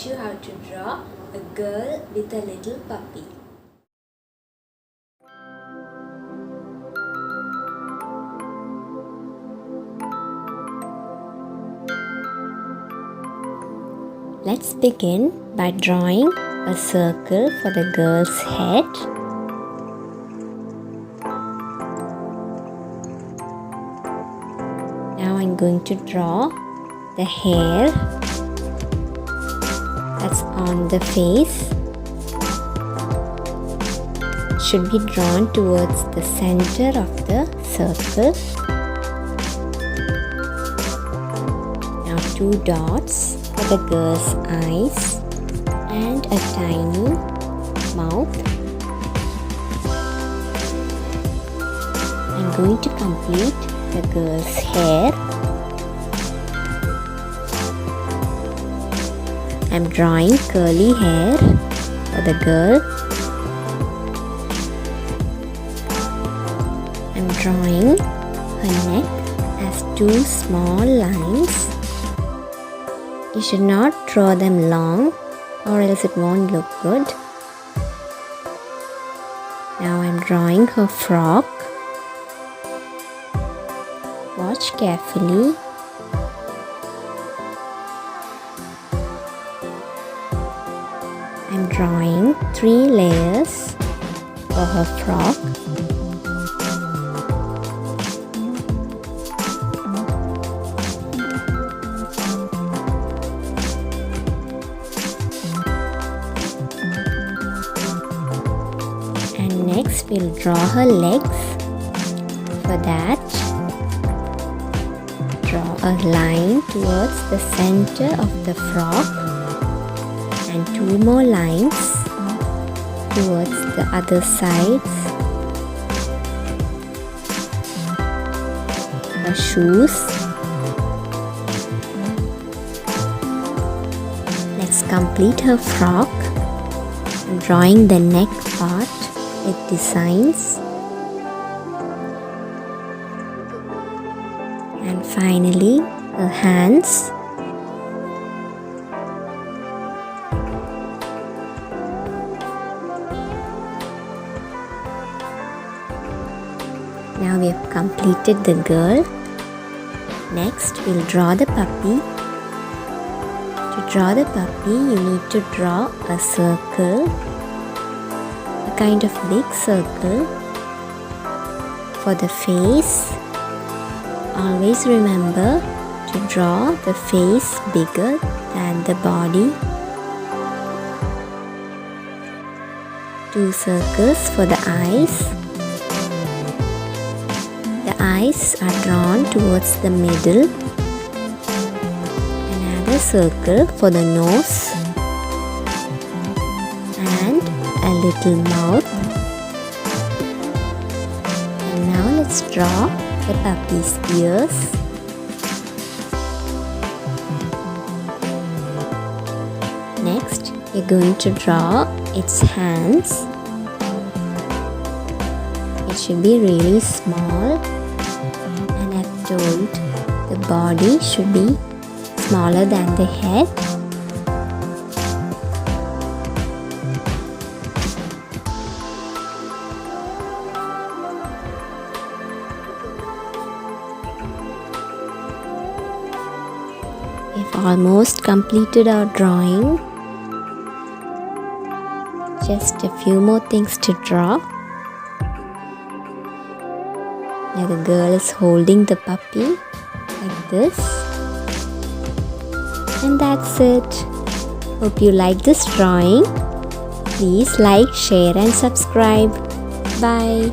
teach you how to draw a girl with a little puppy. Let's begin by drawing a circle for the girl's head. Now I'm going to draw the hair that's on the face. It should be drawn towards the center of the circle. Now 2 dots for the girl's eyes and a tiny mouth. I'm going to complete the girl's hair. I'm drawing curly hair for the girl. I'm drawing her neck as 2 small lines. You should not draw them long or else it won't look good. Now I'm drawing her frock. Watch carefully. I'm drawing 3 layers for her frock. And next we'll draw her legs. For that, draw a line towards the center of the frock and 2 more lines towards the other sides. Her shoes. Let's complete her frock. I'm drawing the neck part with designs. And finally, her hands. Now we have completed the girl. Next, we'll draw the puppy. To draw the puppy, you need to draw a circle, a kind of big circle. For the face, always remember to draw the face bigger than the body. 2 circles for the eyes. The eyes are drawn towards the middle. Another circle for the nose and a little mouth. And now let's draw the puppy's ears. Next, we're going to draw its hands. It should be really small, and I've told the body should be smaller than the head. We've almost completed our drawing. Just a few more things to draw. Now the girl is holding the puppy like this. And that's it. Hope you like this drawing. Please like, share and subscribe. Bye.